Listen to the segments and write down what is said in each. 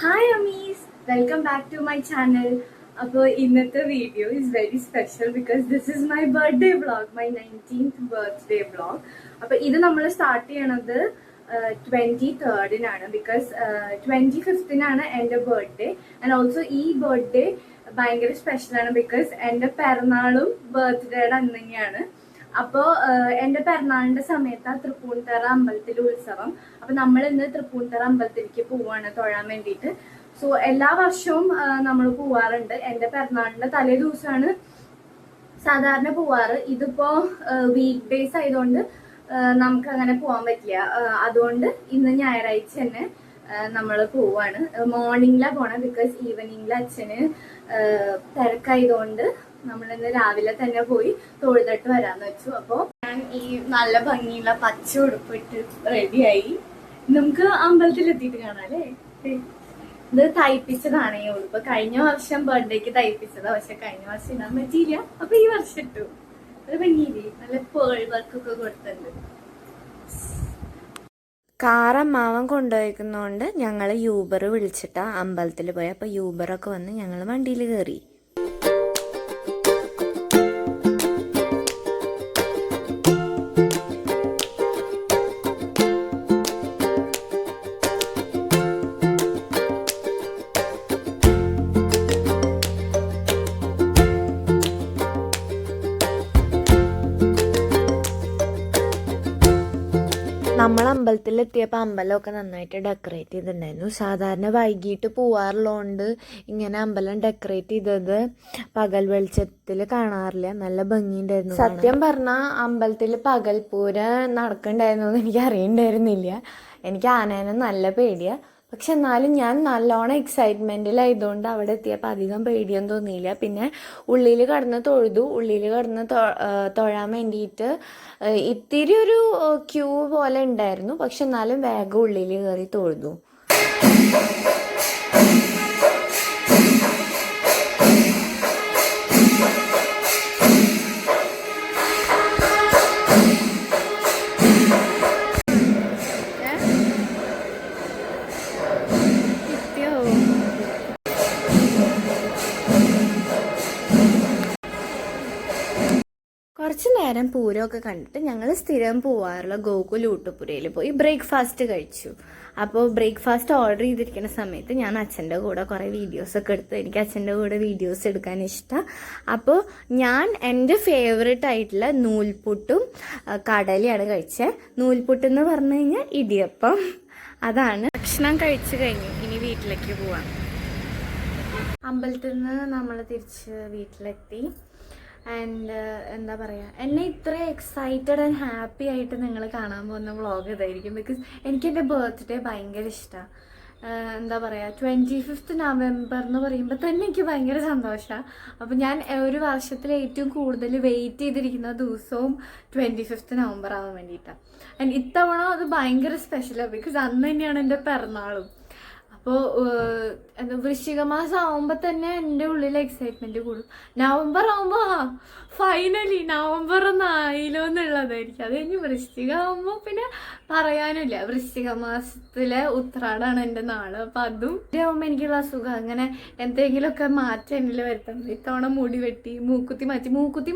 Hi Amis, welcome back to my channel. അപ്പോൾ ഇന്നത്തെ video is very special because this is my birthday vlog, my 19th birthday vlog. അപ്പോൾ ഇത് നമ്മൾ start ചെയ്യണത് 23rd because 25th എൻ്റെ birthday. And also ഈ birthday ഭയങ്കര സ്പെഷ്യലാണ് ബിക്കോസ് എൻ്റെ പിറന്നാളും ബർത്ത്ഡേയുടെ അന്ന് തന്നെയാണ്. അപ്പോൾ എൻ്റെ പിറന്നാളിൻ്റെ സമയത്ത് തൃപ്പൂണിത്തറ അമ്പലത്തിൽ ഉത്സവം. അപ്പോൾ നമ്മൾ ഇന്ന് തൃപ്പൂണിത്തറ അമ്പലത്തിലേക്ക് പോവാണ് തൊഴാൻ വേണ്ടിയിട്ട്. സോ എല്ലാ വർഷവും നമ്മൾ പോവാറുണ്ട്. എൻ്റെ പിറന്നാളിൻ്റെ തലേ ദിവസമാണ് സാധാരണ പോവാറ്. ഇതിപ്പോ വീക്ക് ഡേയ്സ് ആയതുകൊണ്ട് നമുക്ക് അങ്ങനെ പോകാൻ പറ്റില്ല. അതുകൊണ്ട് ഇന്ന് ഞായറാഴ്ച തന്നെ നമ്മൾ പോവാണ്. മോർണിംഗിലാണ് പോണത് ബിക്കോസ് ഈവനിങ്ങിൽ അച്ഛന് തിരക്കായതുകൊണ്ട് നമ്മളിന്ന് രാവിലെ തന്നെ പോയി തൊഴുതിട്ട് വരാന്ന് വെച്ചു. അപ്പോൾ ഞാൻ ഈ നല്ല ഭംഗിയുള്ള പച്ച ഉടുപ്പിട്ട് റെഡിയായി. നമുക്ക് അമ്പലത്തിലെത്തിയിട്ട് കാണാം അല്ലേ. ഇത് തയ്പ്പിച്ചതാണ് ഈ ഉടുപ്പ്. കഴിഞ്ഞ വർഷം ബർത്ത്ഡേക്ക് തയ്പ്പിച്ചതാ, പക്ഷെ കഴിഞ്ഞ വർഷം ഇടാൻ പറ്റിയില്ല. അപ്പൊ ഈ വർഷം ഇട്ടു. അത് ഭംഗിയില്ലേ, നല്ല പേൾ വർക്കൊക്കെ കൊടുത്തിട്ടുണ്ട്. കാറമ്മാവൻ കൊണ്ടുപോയിക്കുന്നോണ്ട് ഞങ്ങൾ യൂബർ വിളിച്ചിട്ടാ അമ്പലത്തിൽ പോയി. അപ്പൊ യൂബറൊക്കെ വന്ന് ഞങ്ങൾ വണ്ടിയിൽ കയറി. നമ്മൾ അമ്പലത്തിലെത്തിയപ്പോൾ അമ്പലമൊക്കെ നന്നായിട്ട് ഡെക്കറേറ്റ് ചെയ്തിട്ടുണ്ടായിരുന്നു. സാധാരണ വൈകിട്ട് പോവാറുള്ളതുകൊണ്ട് ഇങ്ങനെ അമ്പലം ഡെക്കറേറ്റ് ചെയ്തത് പകൽ വെളിച്ചത്തിൽ കാണാറില്ല. നല്ല ഭംഗിയുണ്ടായിരുന്നു. സത്യം പറഞ്ഞാൽ അമ്പലത്തിൽ പകൽപൂരം നടക്കണ്ടായിരുന്നു എന്ന് എനിക്ക് അറിയണ്ടായിരുന്നില്ല. എനിക്ക് ആനേനെ നല്ല പേടിയാണ്. പക്ഷെ എന്നാലും ഞാൻ നല്ലോണം എക്സൈറ്റ്മെൻറ്റിലായതുകൊണ്ട് അവിടെ എത്തിയപ്പോൾ അധികം പേടിയൊന്നും തോന്നിയില്ല. പിന്നെ ഉള്ളിൽ കടന്ന് തൊഴുതു. ഉള്ളിൽ കടന്ന് തൊഴാൻ വേണ്ടിയിട്ട് ഇത്തിരി ഒരു ക്യൂ പോലെ ഉണ്ടായിരുന്നു. പക്ഷെ എന്നാലും വേഗം ഉള്ളിൽ കയറി തൊഴുതു. കുറച്ച് നേരം പൂരമൊക്കെ കണ്ടിട്ട് ഞങ്ങൾ സ്ഥിരം പോവാറുള്ള ഗോകുൽ ഊട്ടുപുരയിൽ പോയി ബ്രേക്ക്ഫാസ്റ്റ് കഴിച്ചു. അപ്പോൾ ബ്രേക്ക്ഫാസ്റ്റ് ഓർഡർ ചെയ്തിരിക്കുന്ന സമയത്ത് ഞാൻ അച്ഛൻ്റെ കൂടെ കുറേ വീഡിയോസൊക്കെ എടുത്തു. എനിക്ക് അച്ഛൻ്റെ കൂടെ വീഡിയോസ് എടുക്കാൻ ഇഷ്ടം. അപ്പോൾ ഞാൻ എൻ്റെ ഫേവറേറ്റ് ആയിട്ടുള്ള നൂൽപുട്ടും കടലയാണ് കഴിച്ചത്. നൂൽപുട്ടെന്ന് പറഞ്ഞു കഴിഞ്ഞാൽ ഇടിയപ്പം. അതാണ്. ഭക്ഷണം കഴിച്ചു കഴിഞ്ഞു. ഇനി വീട്ടിലേക്ക് പോവാം. അമ്പലത്തിൽ നിന്ന് നമ്മൾ തിരിച്ച് വീട്ടിലെത്തി. ആൻഡ് എന്താ പറയുക, എന്നെ ഇത്ര എക്സൈറ്റഡ് ആൻഡ് ഹാപ്പി ആയിട്ട് നിങ്ങൾ കാണാൻ പോകുന്ന വ്ളോഗ് ഇതായിരിക്കും. ബിക്കോസ് എനിക്ക് എൻ്റെ ബർത്ത്ഡേ ഭയങ്കര ഇഷ്ടമാണ്. എന്താ പറയുക, 25th നവംബർ എന്ന് പറയുമ്പോൾ തന്നെ എനിക്ക് ഭയങ്കര സന്തോഷമാണ്. അപ്പോൾ ഞാൻ ഒരു വർഷത്തിൽ ഏറ്റവും കൂടുതൽ വെയിറ്റ് ചെയ്തിരിക്കുന്ന ദിവസവും 25th നവംബർ ആവാൻ വേണ്ടിയിട്ടാണ്. ആൻഡ് ഇത്തവണ അത് ഭയങ്കര സ്പെഷ്യലാണ് ബിക്കോസ് അന്ന് തന്നെയാണ് എൻ്റെ പിറന്നാളും. അപ്പോൾ എന്താ, വൃശ്ചിക മാസം ആവുമ്പോൾ തന്നെ എൻ്റെ ഉള്ളിൽ എക്സൈറ്റ്മെൻറ്റ് കൂടും. നവംബർ ആവുമ്പോൾ ഫൈനലി നവംബർ ഒന്നായില്ലോ എന്നുള്ളതായിരിക്കും. അത് കഴിഞ്ഞ് വൃശ്ചിക ആവുമ്പോൾ പിന്നെ പറയാനില്ല. വൃശ്ചിക മാസത്തിലെ ഉത്രാടാണ് എൻ്റെ നാള്. അപ്പം അതും ആവുമ്പോൾ എനിക്കുള്ള അസുഖം അങ്ങനെ എന്തെങ്കിലുമൊക്കെ മാറ്റം എന്നിൽ വരുത്തണം. ഇത്തവണ മുടി വെട്ടി മൂക്കുത്തി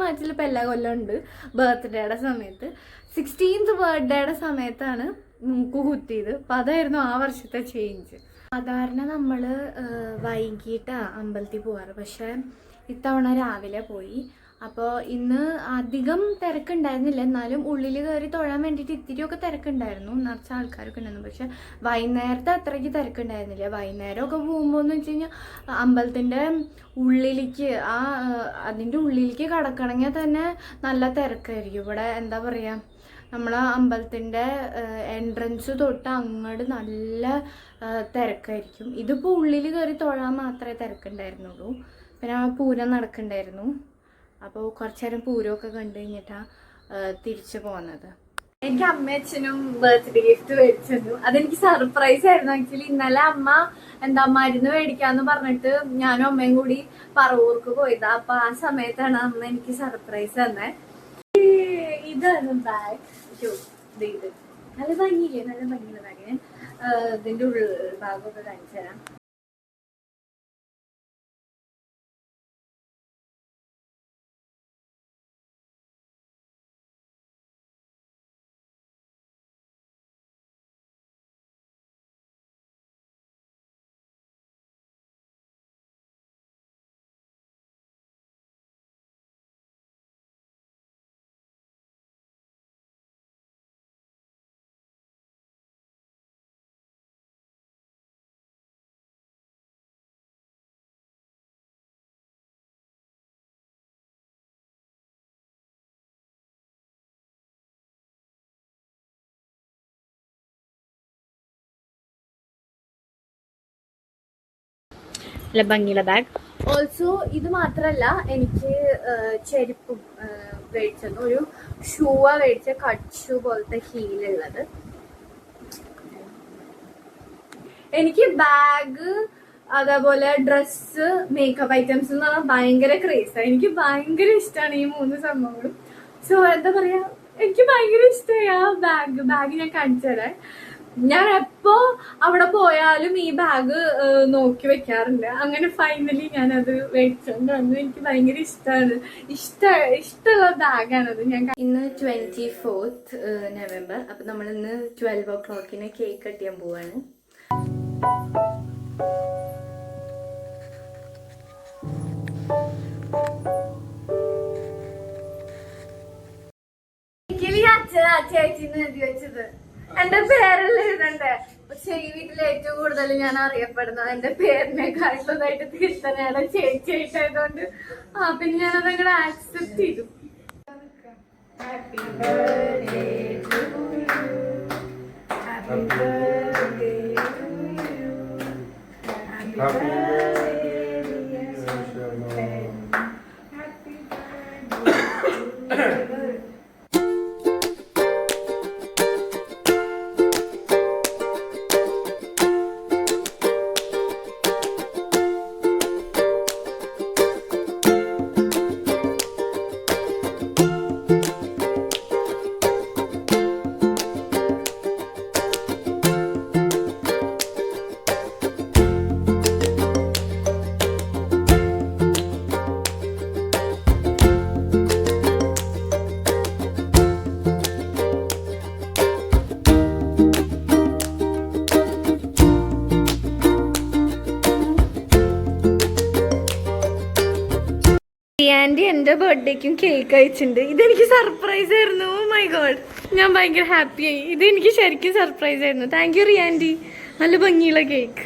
മാറ്റിൽ ഇപ്പം എല്ലാ കൊല്ലം ഉണ്ട്. ബർത്ത്ഡേയുടെ സമയത്ത് 16th ബർത്ത്ഡേയുടെ സമയത്താണ് മൂക്ക് കുത്തിയത്. അപ്പം അതായിരുന്നു ആ വർഷത്തെ ചേഞ്ച്. സാധാരണ നമ്മൾ വൈകിട്ടാണ് അമ്പലത്തിൽ പോവാറ്, പക്ഷേ ഇത്തവണ രാവിലെ പോയി. അപ്പോൾ ഇന്ന് അധികം തിരക്കുണ്ടായിരുന്നില്ല. എന്നാലും ഉള്ളിൽ കയറി തൊഴാൻ വേണ്ടിയിട്ട് ഇത്തിരിയൊക്കെ തിരക്കുണ്ടായിരുന്നു. നിറച്ച ആൾക്കാരൊക്കെ ഉണ്ടായിരുന്നു. പക്ഷെ വൈകുന്നേരത്തെ അത്രയ്ക്ക് തിരക്കുണ്ടായിരുന്നില്ല. വൈകുന്നേരമൊക്കെ പോകുമ്പോൾ എന്ന് വെച്ച് കഴിഞ്ഞാൽ അമ്പലത്തിൻ്റെ ഉള്ളിലേക്ക് അതിൻ്റെ ഉള്ളിലേക്ക് കടക്കണമെങ്കിൽ തന്നെ നല്ല തിരക്കായിരിക്കും. ഇവിടെ എന്താ പറയുക, നമ്മളെ അമ്പലത്തിൻ്റെ എൻട്രൻസ് തൊട്ട് അങ്ങോട്ട് നല്ല തിരക്കായിരിക്കും. ഇതിപ്പോൾ ഉള്ളിൽ കയറി തൊഴാൻ മാത്രമേ തിരക്കുണ്ടായിരുന്നുള്ളൂ. പിന്നെ പൂരം നടക്കുന്നുണ്ടായിരുന്നു. അപ്പോൾ കുറച്ച് നേരം പൂരമൊക്കെ കണ്ടു കഴിഞ്ഞിട്ടാണ് തിരിച്ചു പോകുന്നത്. എനിക്ക് അമ്മയച്ഛനും ബർത്ത്ഡേ ഗിഫ്റ്റ് മേടിച്ചിരുന്നു. അതെനിക്ക് സർപ്രൈസ് ആയിരുന്നു. ആക്ച്വലി ഇന്നലെ അമ്മ മരുന്ന് മേടിക്കാന്ന് പറഞ്ഞിട്ട് ഞാനും അമ്മയും കൂടി പറവൂർക്ക് പോയതാ. അപ്പൊ ആ സമയത്താണ് അമ്മ എനിക്ക് സർപ്രൈസ് തന്നെ. ഇതാണ് ബാഗ്. ഇത് നല്ല ഭംഗിയില്ലേ, നല്ല ഭംഗിയുള്ള ബാഗ്. ഇതിന്റെ ഭാഗമൊക്കെ കാണിച്ചു തരാം. നല്ല ഭംഗിയുള്ള ബാഗ്. ഓൾസോ ഇത് മാത്രല്ല എനിക്ക് ചെരുപ്പും മേടിച്ചത്, ഒരു ഷൂവാ മേടിച്ച, കട്ട് ഷൂ പോലത്തെ ഹീലുള്ളത്. എനിക്ക് ബാഗ് അതേപോലെ ഡ്രസ്സ് മേക്കപ്പ് ഐറ്റംസ് എന്ന് പറഞ്ഞാൽ ഭയങ്കര ക്രേസാണ്. എനിക്ക് ഭയങ്കര ഇഷ്ടമാണ് ഈ 3 സംഭവങ്ങളും. സോ എന്താ പറയാ, എനിക്ക് ഭയങ്കര ഇഷ്ടമായി ആ ബാഗ് ഞാൻ കാണിച്ചു തരാം. ഞാൻ എപ്പോ അവിടെ പോയാലും ഈ ബാഗ് നോക്കി വെക്കാറുണ്ട്. അങ്ങനെ ഫൈനലി ഞാനത് മേടിച്ചോണ്ട് വന്നു. എനിക്ക് ഭയങ്കര ഇഷ്ടമുള്ള ബാഗാണത്. ഞാൻ ഇന്ന് 24th November. അപ്പൊ നമ്മൾ ഇന്ന് 12 o'clock കേക്ക് കട്ട് ചെയ്യാൻ പോവാണ്. ചേച്ചിന്ന് എഴുതി വെച്ചത് എന്റെ പേരല്ല എഴുതണ്ടേ, പക്ഷെ ഈ വീട്ടിൽ ഏറ്റവും കൂടുതൽ ഞാൻ അറിയപ്പെടുന്നത് എന്റെ പേരിനെക്കാട്ടുള്ളതായിട്ട് തിരുത്തനാണ് ചേച്ചിയായിട്ടായതുകൊണ്ട് പിന്നെ ഞാനത് അങ്ങനെ ആക്സെപ്റ്റ് ചെയ്തു. Happy birthday to you, happy birthday to you, happy birthday dear Shobhan, happy birthday. Aunty എൻ്റെ ബർത്ത്ഡേക്കും കേക്ക് അയച്ചിട്ടുണ്ട്. ഇതെനിക്ക് സർപ്രൈസ് ആയിരുന്നു. ഓ മൈ ഗോഡ്, ഞാൻ ഭയങ്കര ഹാപ്പിയായി. ഇത് എനിക്ക് ശരിക്കും സർപ്രൈസ് ആയിരുന്നു. താങ്ക് യു റിയാൻറ്റി. നല്ല ഭംഗിയുള്ള കേക്ക്.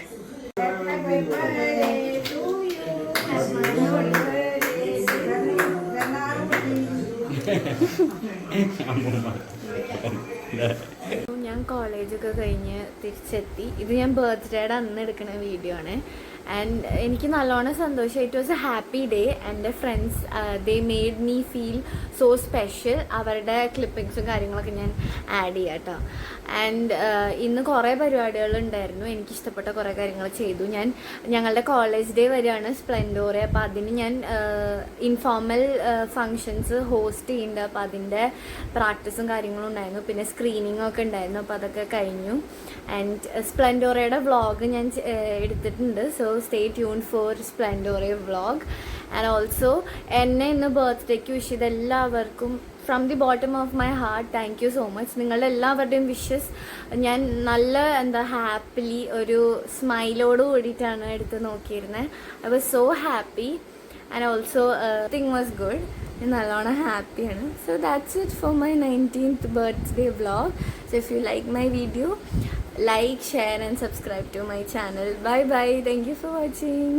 ഞാൻ കോളേജൊക്കെ കഴിഞ്ഞ് തിരിച്ചെത്തി. ഇത് ഞാൻ ബർത്ത്ഡേയുടെ അന്ന് എടുക്കുന്ന വീഡിയോ ആണ്. ആൻഡ് എനിക്ക് നല്ലോണം സന്തോഷം. It was a happy day. എൻ്റെ friends they made me feel so special. അവരുടെ ക്ലിപ്പിങ്സും കാര്യങ്ങളൊക്കെ ഞാൻ ആഡ് ചെയ്യാം കേട്ടോ. ആൻഡ് ഇന്ന് കുറേ പരിപാടികളുണ്ടായിരുന്നു. എനിക്കിഷ്ടപ്പെട്ട കുറേ കാര്യങ്ങൾ ചെയ്തു ഞാൻ. ഞങ്ങളുടെ കോളേജ് ഡേ വരെയാണ് സ്പ്ലെൻഡോറെ. അപ്പോൾ അതിന് ഞാൻ ഇൻഫോർമൽ ഫങ്ഷൻസ് ഹോസ്റ്റ് ചെയ്യുന്നുണ്ട്. അപ്പോൾ അതിൻ്റെ പ്രാക്ടീസും കാര്യങ്ങളും ഉണ്ടായിരുന്നു. പിന്നെ സ്ക്രീനിങ്ങും ഒക്കെ ഉണ്ടായിരുന്നു. അപ്പോൾ അതൊക്കെ കഴിഞ്ഞു. ആൻഡ് സ്പ്ലെൻഡോറയുടെ വ്ളോഗ് ഞാൻ എടുത്തിട്ടുണ്ട്. So stay tune for Splendora vlog. And also എന്നെ ഇന്ന് ബർത്ത്ഡേക്ക് വിഷ് ചെയ്ത എല്ലാവർക്കും from the bottom of my heart thank you so much. നിങ്ങളുടെ എല്ലാവരുടെയും വിഷസ് ഞാൻ നല്ല ഹാപ്പിലി ഒരു സ്മൈലോട് കൂടിയിട്ടാണ് എടുത്ത് നോക്കിയിരുന്നത്. I was so happy and also thing was good. ഞാൻ നല്ലോണം ഹാപ്പിയാണ്. So that's it for my 19th birthday vlog. So if you like my video, like, share and subscribe to my channel. Bye bye. Thank you for watching.